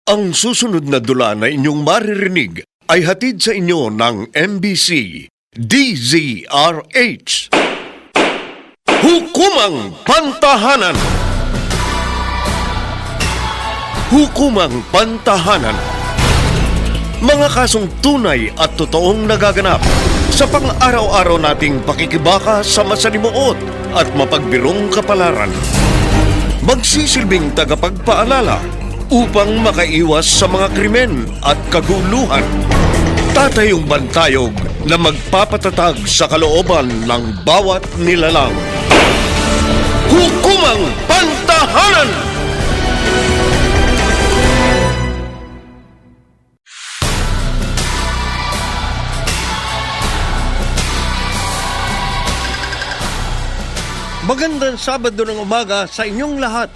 Ang susunod na dula na inyong maririnig ay hatid sa inyo ng MBC DZRH. Hukumang Pantahanan. Hukumang Pantahanan. Mga kasong tunay at totoong nagaganap sa pang-araw-araw nating pakikibaka sa masalimuot at mapagbirong kapalaran. Magsisilbing tagapagpaalala upang makaiwas sa mga krimen at kaguluhan. Tatayong bantayog na magpapatatag sa kalooban ng bawat nilalang. Hukumang Pantahanan! Magandang Sabado ng umaga sa inyong lahat.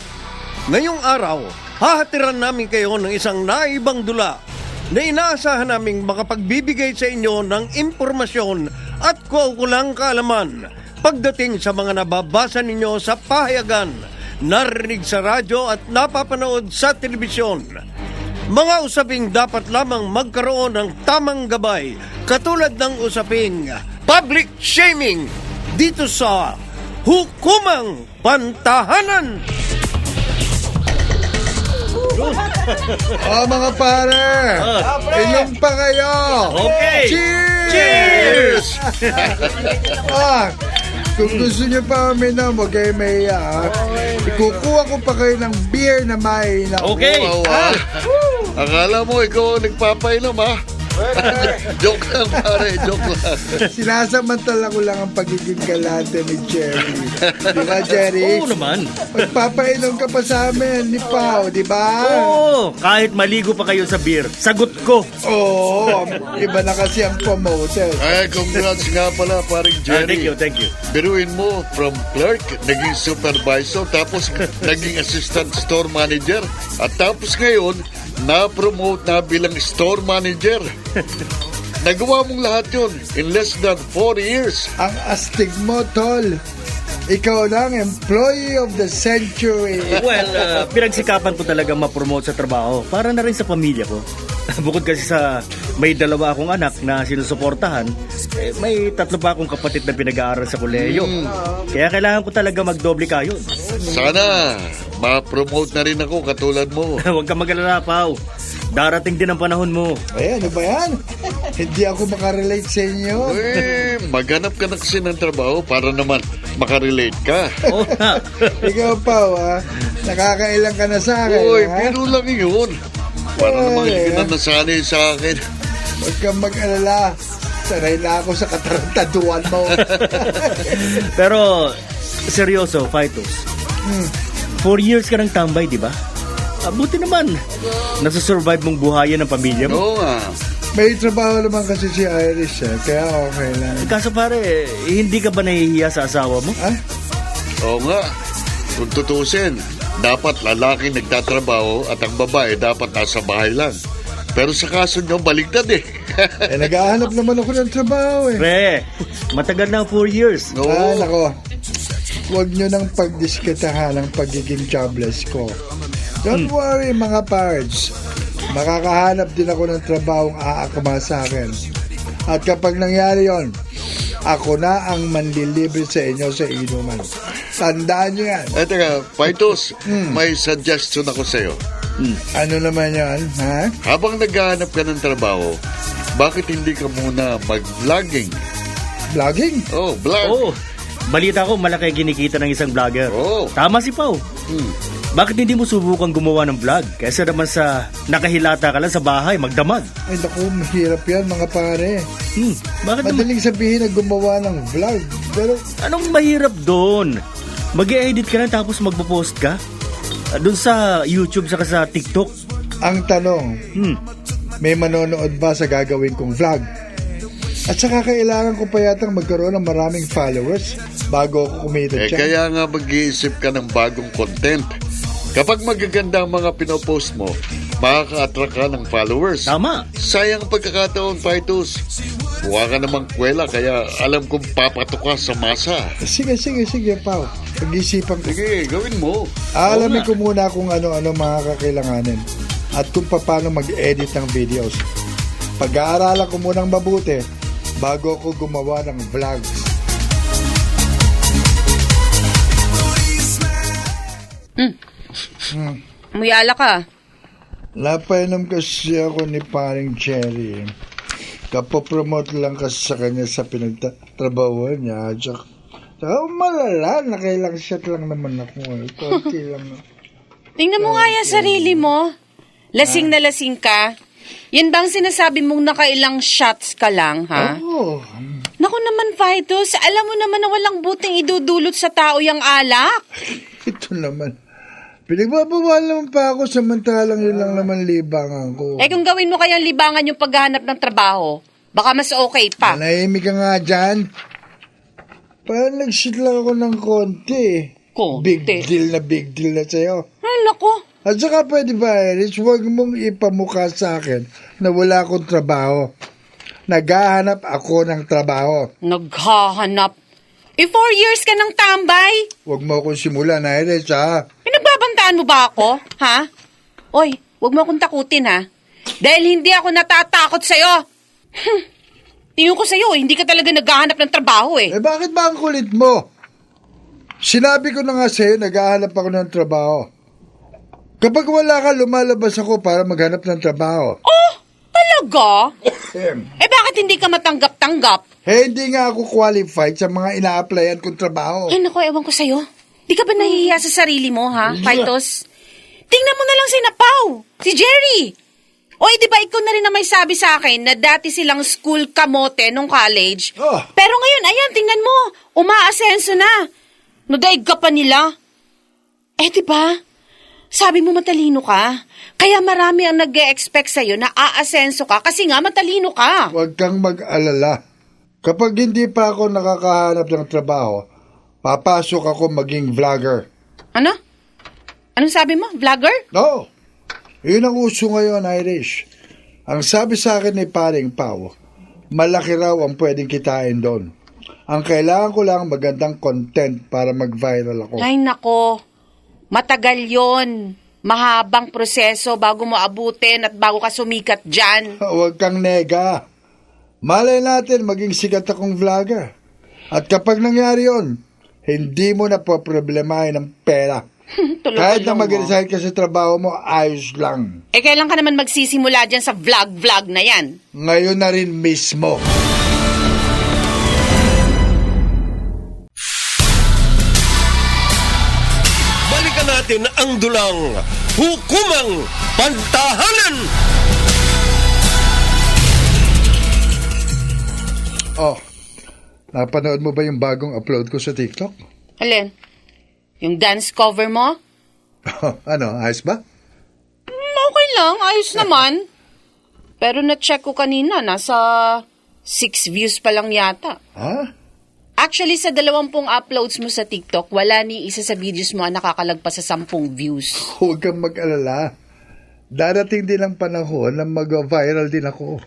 Ngayong araw, hahatiran namin kayo ng isang naibang dula na inaasahan naming makapagbibigay sa inyo ng impormasyon at kaukulang kaalaman pagdating sa mga nababasa ninyo sa pahayagan, narinig sa radyo at napapanood sa telebisyon. Mga usaping dapat lamang magkaroon ng tamang gabay, katulad ng usaping public shaming dito sa Hukumang Pantahanan. Mga pare, inom pa kayo. Okay. Cheers! Kung gusto nyo pa uminom, huwag kayo mahiya. Ikukuha ko pa kayo ng beer na may na. Okay. Akala mo ikaw ang nagpapainom, ha? Joke lang, pare. Joke lang. Sinasamantala ko lang ang pagiging galante ni Jerry. Di ba, Jerry? Oo naman. Magpapainom ka pa sa amin ni Pao, di ba? Oo, kahit maligo pa kayo sa beer, sagot ko. Oo, iba na kasi ang promoter. Ay, congrats nga pala, paring Jerry. Thank you. Biruin mo, from clerk, naging supervisor, tapos naging assistant store manager, at tapos ngayon, na-promote na bilang store manager. Nagawa mong lahat yun in less than 4 years. Ang astig mo, tol. Ikaw lang, employee of the century. Well, pinagsikapan ko talaga ma-promote sa trabaho para na rin sa pamilya ko. Bukod kasi sa may 2 akong anak na sinusuportahan, may 3 pa akong kapatid na pinag-aaral sa kolehiyo. Kaya kailangan ko talaga magdoble kayo. Sana ma-promote na rin ako katulad mo. Huwag kang mag-alala, Pao. Darating din ang panahon mo. Ay, ano ba yan? Hindi ako makarelate sa inyo. Maghanap ka na kasi ng trabaho para naman makarelate ka. Oo nga. Ikaw, Pao, nakakailang ka na sa akin. Uy, ha? biro lang yun. Para naman hindi ka na nasanay sa akin. Huwag kang mag-alala. Sanay na ako sa katarantaduan mo. Pero, seryoso, Fightos. 4 years ka ng tambay, di ba? Buti naman. Nasa-survive mong buhayan ng pamilya mo. Oo nga. May trabaho naman kasi si Iris, kaya okay lang. Kaso pare, hindi ka ba nahihiya sa asawa mo? Oo nga. Kung tutusin, dapat lalaki nagtatrabaho at ang babae dapat nasa bahay lang. Pero sa kaso nyo, baligtad eh. Naghahanap naman ako ng trabaho Pre, matagal na 4 years. Oo. Nako. Huwag nyo nang pagdiskatahan ang pagiging jobless ko. Don't worry mga pards. Makakahanap din ako ng trabahong aakma sa akin. At kapag nangyari yon, ako na ang manlilibre sa inyo sa inuman. Tandaan nyo yan. Teka, Paitos, may suggestion ako sa'yo. Ano naman yan, ha? Habang naghahanap ka ng trabaho, bakit hindi ka muna mag-vlogging? Vlogging? Oh, vlog. Oo. Balita ko, malaki kinikita ng isang vlogger. Oo. Tama si Pao. Bakit hindi mo subukan gumawa ng vlog? Kaysa naman sa nakahilata ka lang sa bahay, magdamag. Ay naku, mahirap yan mga pare. Bakit naman? Madaling sabihin na gumawa ng vlog. Pero Anong mahirap doon? Mag-edit ka lang tapos magpo-post ka? Doon sa YouTube saka sa TikTok. ang tanong, may manonood ba sa gagawin kong vlog? At saka kailangan ko pa yatang magkaroon ng maraming followers bago ako kumita dyan. Kaya nga mag-iisip ka ng bagong content. Kapag magaganda ang mga pinopost mo, makaka-attract ka ng followers. Tama. Sayang ang pagkakataon, Paitos. Buha ka namang kwela, kaya alam kong papatok ka sa masa. Sige, Pao. Pag-isipan ko. Sige, gawin mo. Alamin ko muna kung ano-ano mga kakailanganin. at kung paano mag-edit ng videos. Pag-aaralan ko munang mabuti bago ako gumawa ng vlogs. Muyala ka. Napainom kasi ako ni paring Cherry. Kapopromote lang kasi sa kanya sa pinagtatrabaho niya. Tsaka malala, nakailang shot lang naman ako. Konti lang. Tingnan mo nga yung sarili mo. Lasing na lasing ka. Yan bang sinasabi mong nakailang shots ka lang, ha? Oh, Naku naman, Vitus, alam mo naman na walang buting idudulot sa tao yung alak. ito naman. Pinagbabawal naman pa ako samantalang yun lang naman libangan ko. Eh kung gawin mo kayang libangan yung paghahanap ng trabaho, baka mas okay pa. Manahimik ka nga dyan. Parang nag-shoot lang ako ng konti. Konti? Big deal na sa'yo. Ay, naku. At saka pwede ba, Iris, huwag mong ipamukha sa akin na wala akong trabaho. Naghahanap ako ng trabaho. Naghahanap. 4 years ka ng tambay. Huwag mo akong simulan, Iris, ha? Pinagbabantaan mo ba ako, ha? Oy, huwag mo akong takutin, ha? Dahil hindi ako natatakot sa'yo. Tingin ko sa'yo, hindi ka talaga naghahanap ng trabaho, eh. Eh, bakit ba ang kulit mo? Sinabi ko na nga sa'yo, naghahanap ako ng trabaho. Kapag wala ka, lumalabas ako para maghanap ng trabaho. Oh, talaga? Bakit hindi ka matanggap-tanggap? Hindi nga ako qualified sa mga ina-applyan kong trabaho. Ay, naku, ewan ko sa'yo. Di ka ba nahihiya sa sarili mo, ha, Vitus? Tingnan mo na lang si Napaw, si Jerry. Oy, di ba ikaw na rin na may sabi sa akin na dati silang school kamote nung college? Oh. Pero ngayon, ayan, tingnan mo, umaasenso na. Nadaig ka pa nila. Di ba? Sabi mo matalino ka. Kaya marami ang nag-e-expect sa'yo na aasenso ka kasi nga matalino ka. Huwag kang mag-alala. Kapag hindi pa ako nakakahanap ng trabaho, papasok ako maging vlogger. Ano? Anong sabi mo? Vlogger? No. Yun ang uso ngayon, Irish. Ang sabi sa akin ni Paring Pao, malaki raw ang pwedeng kitain doon. Ang kailangan ko lang magandang content para mag-viral ako. Ay nako, matagal yon. Mahabang proseso bago mo abutin at bago ka sumikat dyan. Huwag kang nega. Malay natin maging sikat akong vlogger. At kapag nangyari yon, hindi mo na poproblemahin ng pera. Kahit na mag-resign ka sa trabaho mo, ayos lang. Kailan ka naman magsisimula dyan sa vlog na yan? Ngayon na rin mismo. Balikan natin ang dulang hukumang pantahanan. Oh, napanood mo ba yung bagong upload ko sa TikTok? Alin? Yung dance cover mo? Ano, ayos ba? Okay lang, ayos naman. Pero na-check ko kanina, nasa 6 views pa lang yata. Ha? Actually, sa 20 uploads mo sa TikTok, wala ni isa sa videos mo ang nakakalagpas sa 10 views. Huwag kang mag-alala. Darating din ang panahon na mag-viral din ako.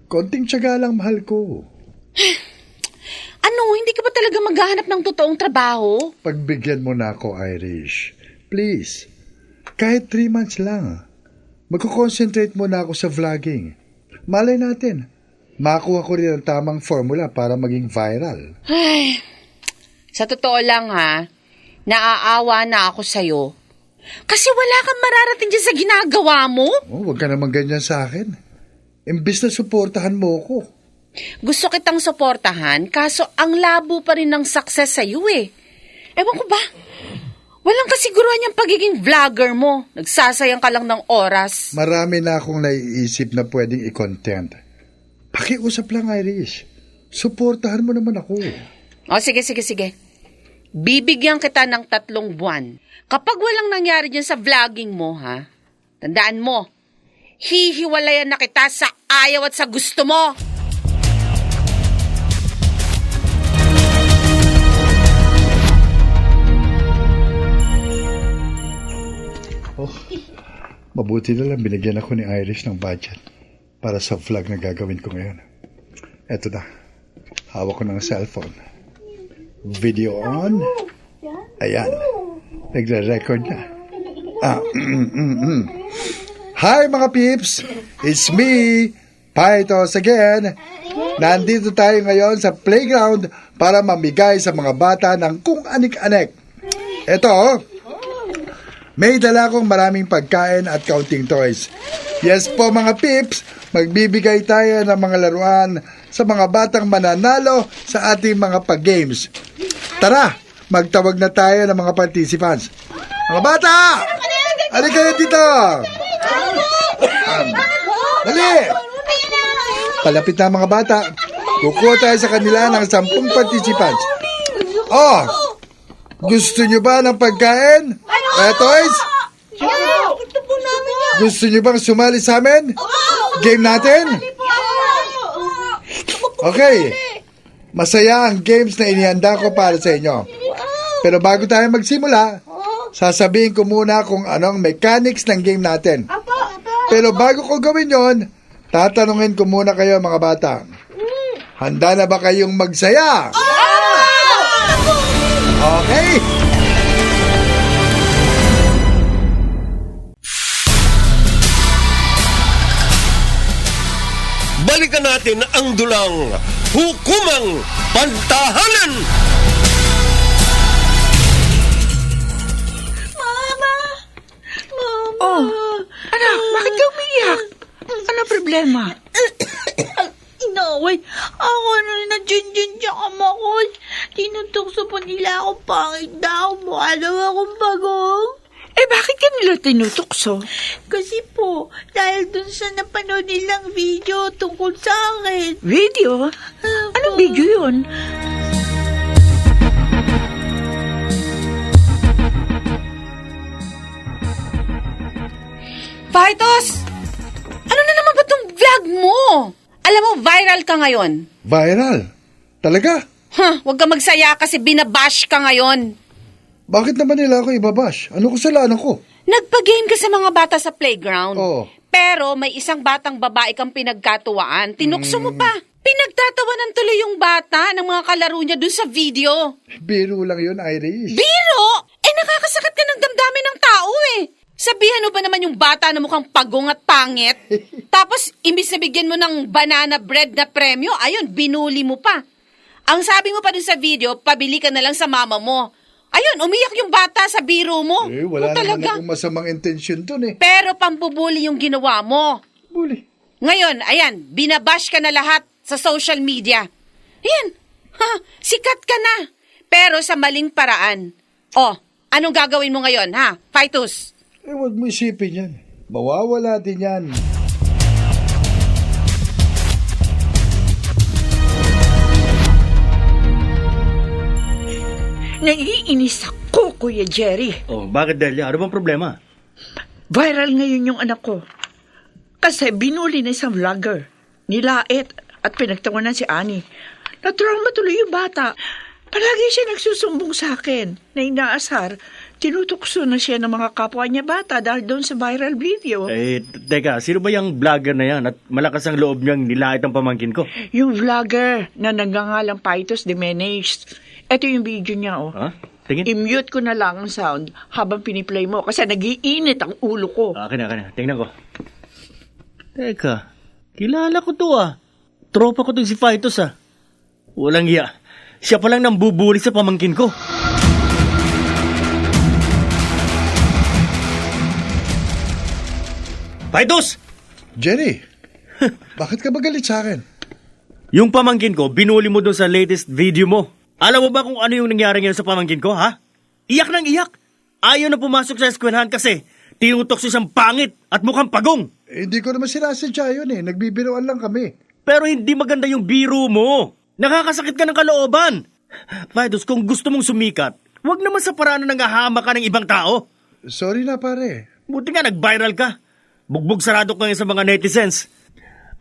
Konting tiyaga lang mahal ko. Ano, hindi ka ba talaga maghahanap ng totoong trabaho? Pagbigyan mo na ako, Irish. Please. Kahit 3 months lang. Magko-concentrate muna ako sa vlogging. Malay natin, makakuha ko rin ang tamang formula para maging viral. Ay, sa totoo lang ha, naaawa na ako sa'yo. Kasi wala kang mararating dyan sa ginagawa mo. Oh, huwag ka naman ganyan sa akin. Imbis na suportahan mo ko. Gusto kitang suportahan, kaso ang labo pa rin ng success sa'yo eh. Ewan ko ba, walang kasiguruhan yung pagiging vlogger mo. Nagsasayang ka lang ng oras. Marami na akong naiisip na pwedeng i-content. Pakiusap lang, Irish. Suportahan mo naman ako. O sige. Bibigyan kita ng 3 buwan. Kapag walang nangyari dyan sa vlogging mo, ha? Tandaan mo, hihiwalayan na kita sa ayaw at sa gusto mo. Oh, mabuti na lang binigyan ako ni Irish ng budget para sa vlog na gagawin ko ngayon. Eto na. Hawak ko ng cellphone. Video on. Ayan. Nagre-record na. Hi mga peeps! It's me, Paitos again. Nandito tayo ngayon sa playground para mamigay sa mga bata ng kung anik-anek. Ito, may dala kong maraming pagkain at kaunting toys. Yes po mga peeps, magbibigay tayo ng mga laruan sa mga batang mananalo sa ating mga pag-games. Tara, magtawag na tayo ng mga participants. Mga bata! Ali kayo dito! Dali! Palapit na mga bata. Kukuha tayo sa kanila ng 10 participants. Oh! Gusto nyo ba ng pagkain? Toys? Gusto nyo bang sumali sa amin? Game natin? Okay. Masaya ang games na inihanda ko para sa inyo. Pero bago tayo magsimula, sasabihin ko muna kung anong mechanics ng game natin. Pero bago ko gawin yon, tatanungin ko muna kayo mga bata. Handa na ba kayong magsaya? Okay? Balikan natin ang dulang Hukumang Pantahanan! Oh, anak, bakit ka umiyak? Ano problema? Inaway, ako na dyan siya kamakos. Tinutukso po nila ako pangit daw. Mukha daw akong bagong. Eh, bakit ka nila tinutukso? Kasi po, dahil dun sa napanood nilang video tungkol sa akin. Video? Anong video yun? Paitos! Ano na naman ba tong vlog mo? Alam mo, viral ka ngayon. Viral? Talaga? Huwag ka magsaya kasi binabash ka ngayon. Bakit naman nila ako ibabash? Ano kasalanan ko? Nagpa-game ka sa mga bata sa playground. Oo. Pero may isang batang babae kang pinagkatuwaan. Tinukso mo pa. Pinagtatawanan tuloy yung bata ng mga kalaro niya dun sa video. Biro lang yun, Iris. Biro? Eh, nakakasakit ka ng damdamin ng tao eh. Sabihan mo ba naman yung bata na mukhang pagong at pangit? Tapos, imbis na bigyan mo ng banana bread na premyo, ayun, binuli mo pa. Ang sabi mo pa dun sa video, pabili ka na lang sa mama mo. Ayun, umiyak yung bata sa biro mo. Wala Ano naman akong masamang intensyon dun eh. Pero pambubuli yung ginawa mo. Buli. Ngayon, ayan, binabash ka na lahat sa social media. Ayan, sikat ka na. Pero sa maling paraan. Oh, anong gagawin mo ngayon, ha? Paitos. Huwag mo isipin yan. Mawawala din yan. Naiinis ako, Kuya Jerry. Oh, bakit Delia? Ano bang problema? Viral ngayon yung anak ko. Kasi binuli na isang vlogger. Nilait at pinagtawanan si Annie. Na-trauma tuloy yung bata. Palagi siya nagsusumbong sa akin na inaasar. Tinutukso na siya ng mga kapwa niya bata dahil doon sa viral video. Teka, sino ba yung vlogger na yan at malakas ang loob niyang nilait ang pamangkin ko? Yung vlogger na nagngangalang Paitos de Menes. Ito yung video niya, oh. Ha? Tingin? I-mute ko na lang ang sound habang piniplay mo kasi nagiinit ang ulo ko. Akin na. Tingnan ko. Teka, kilala ko to ah. Tropa ko to si Paitos ah. Walang iya. Siya palang nambubuli sa pamangkin ko. Paitos! Jerry, bakit ka ba galit sa akin? Yung pamangkin ko, binuli mo doon sa latest video mo. Alam mo ba kung ano yung nangyari ngayon sa pamangkin ko, ha? Iyak nang iyak. Ayaw na pumasok sa eskwelahan kasi tinutok siya siyang pangit at mukhang pagong. Hindi ko naman sinasadya yun eh. Nagbibiroan lang kami. Pero hindi maganda yung biro mo. Nakakasakit ka ng kalooban. Paitos, kung gusto mong sumikat, huwag naman sa paraan na nangahama ka ng ibang tao. Sorry na pare. Buti nga nag-viral ka. Bugbog sarado ka ngayon sa mga netizens.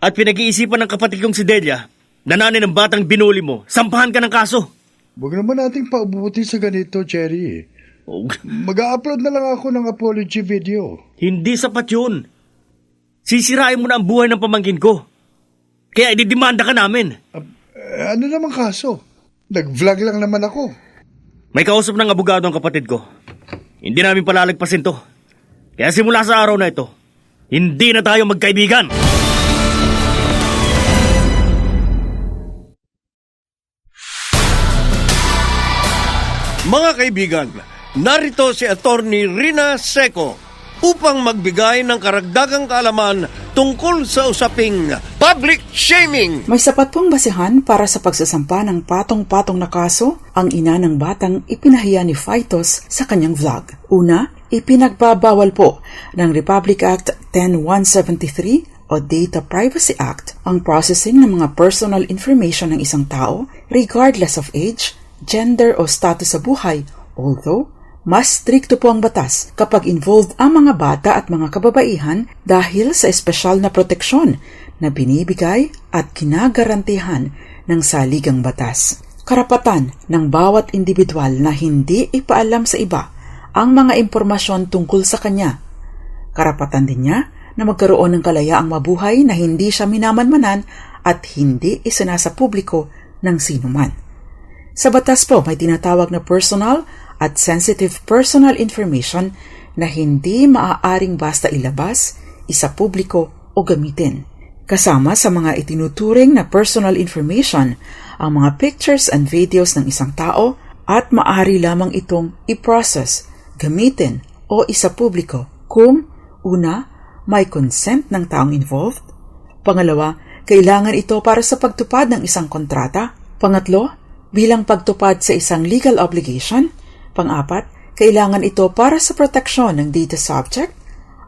At pinag-iisipan ng kapatid kong si Delia, na nanay ng batang binuli mo, sampahan ka ng kaso. Huwag naman nating paubuti sa ganito, Jerry. Oh, Mag-a-upload na lang ako ng apology video. hindi sapat yun. Sisirain mo na ang buhay ng pamangkin ko. Kaya ididimanda ka namin. Ano naman kaso? Nag-vlog lang naman ako. May kausap ng abogado ang kapatid ko. Hindi namin palalagpasin to. Kaya simula sa araw na ito, hindi na tayo magkaibigan. Mga kaibigan, narito si Attorney Rina Seco upang magbigay ng karagdagang kaalaman tungkol sa usaping public shaming. May sapat pong basihan para sa pagsasampa ng patong-patong na kaso ang ina ng batang ipinahiya ni Phytos sa kanyang vlog. Una, ipinagbabawal po ng Republic Act 10173 o Data Privacy Act ang processing ng mga personal information ng isang tao regardless of age, gender o status sa buhay, although mas strikto po ang batas kapag involved ang mga bata at mga kababaihan dahil sa espesyal na proteksyon na binibigay at kinagarantihan ng saligang batas. Karapatan ng bawat individual na hindi ipaalam sa iba ang mga impormasyon tungkol sa kanya. Karapatan din niya na magkaroon ng kalayaang mabuhay na hindi siya minamanmanan at hindi isinasa publiko ng sinuman. Sa batas po may tinatawag na personal at sensitive personal information na hindi maaaring basta ilabas, isa publiko o gamitin. Kasama sa mga itinuturing na personal information ang mga pictures and videos ng isang tao at maaari lamang itong i-process, gamitin o isa publiko kung una, may consent ng taong involved, pangalawa, kailangan ito para sa pagtupad ng isang kontrata, pangatlo, bilang pagtupad sa isang legal obligation, pang-apat, kailangan ito para sa proteksyon ng data subject,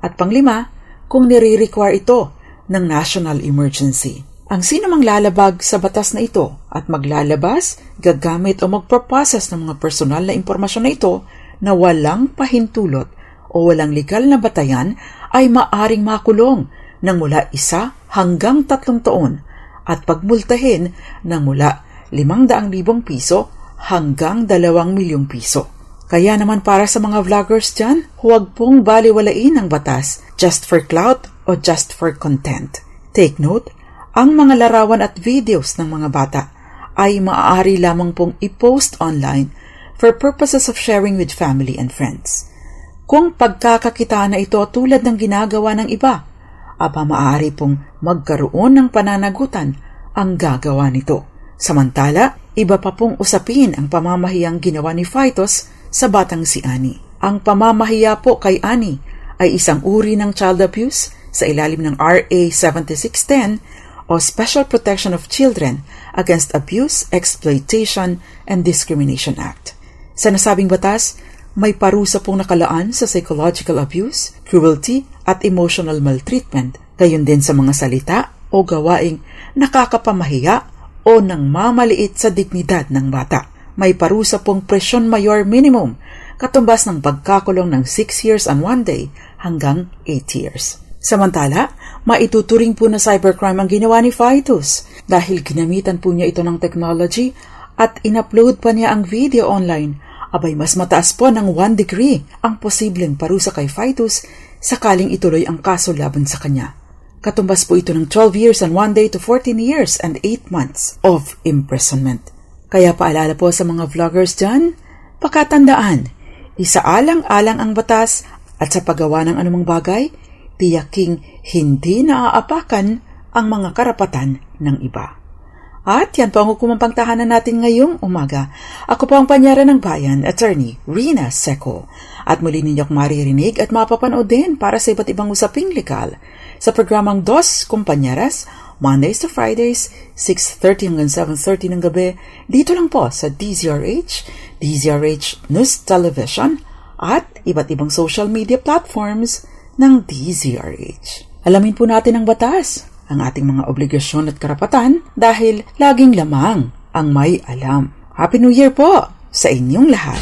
at panglima, kung nire-require ito ng national emergency. Ang sino mang lalabag sa batas na ito at maglalabas, gagamit o magproprocess ng mga personal na impormasyon na ito na walang pahintulot o walang legal na batayan ay maaring makulong ng mula 1 hanggang 3 taon at pagmultahin ng mula 500,000 piso hanggang 2 milyong piso. Kaya naman para sa mga vloggers dyan, huwag pong baliwalain ang batas just for clout o just for content. Take note, ang mga larawan at videos ng mga bata ay maaari lamang pong i-post online for purposes of sharing with family and friends. Kung pagkakakitaan na ito tulad ng ginagawa ng iba, maaari pong magkaroon ng pananagutan ang gagawa nito. Samantala, iba pa pong usapin ang pamamahiyang ginawa ni Phytos sa batang si Annie. Ang pamamahiya po kay Annie ay isang uri ng child abuse sa ilalim ng RA 7610 o Special Protection of Children Against Abuse, Exploitation, and Discrimination Act. Sa nasabing batas, may parusa pong nakalaan sa psychological abuse, cruelty, at emotional maltreatment, gayon din sa mga salita o gawaing nakakapamahiya o nang mamaliit sa dignidad ng bata. May parusa pong presyon mayor minimum, katumbas ng pagkakulong ng 6 years and 1 day hanggang 8 years. Samantala, maituturing po na cybercrime ang ginawa ni Phytos dahil ginamitan po niya ito ng technology at in-upload pa niya ang video online. Abay mas mataas po ng 1 degree ang posibleng parusa kay Phytos sakaling ituloy ang kaso laban sa kanya. Katumbas po ito ng 12 years and 1 day to 14 years and 8 months of imprisonment. Kaya paalala po sa mga vloggers dyan, pakatandaan, isaalang-alang ang batas at sa paggawa ng anumang bagay, tiyaking hindi naaapakan ang mga karapatan ng iba. At yan po ang hukumang pangtahanan natin ngayong umaga. Ako po ang panyara ng bayan, Attorney Rina Seco. At muli ninyong maririnig at mapapanood din para sa iba't ibang usaping legal sa programang Dos Compañeras, Mondays to Fridays, 6:30 hanggang 7:30 ng gabi, dito lang po sa DZRH, DZRH News Television, at iba't ibang social media platforms ng DZRH. Alamin po natin ang batas, ang ating mga obligasyon at karapatan dahil laging lamang ang may alam. Happy New Year po sa inyong lahat!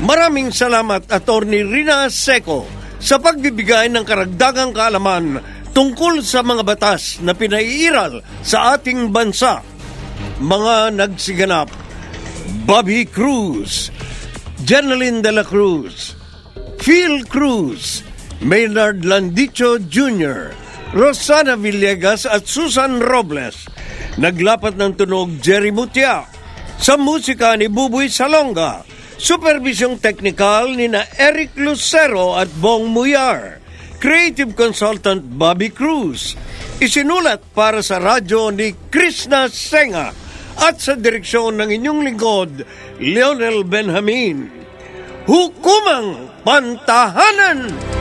Maraming salamat, Attorney Rina Seco, sa pagbibigay ng karagdagang kaalaman tungkol sa mga batas na pinaiiral sa ating bansa. Mga nagsiganap: Bobby Cruz, Jeneline de la Cruz, Phil Cruz, Maynard Landicho Jr., Rosana Villegas at Susan Robles. Naglapat ng tunog Jerry Mutia. Sa musika ni Buboy Salonga. Supervisyong technical ni na Eric Lucero at Bong Muyar. Creative consultant Bobby Cruz. Isinulat para sa radyo ni Krishna Senga at sa direksyon ng inyong lingkod, Leonel Benjamin. Hukumang Pantahanan!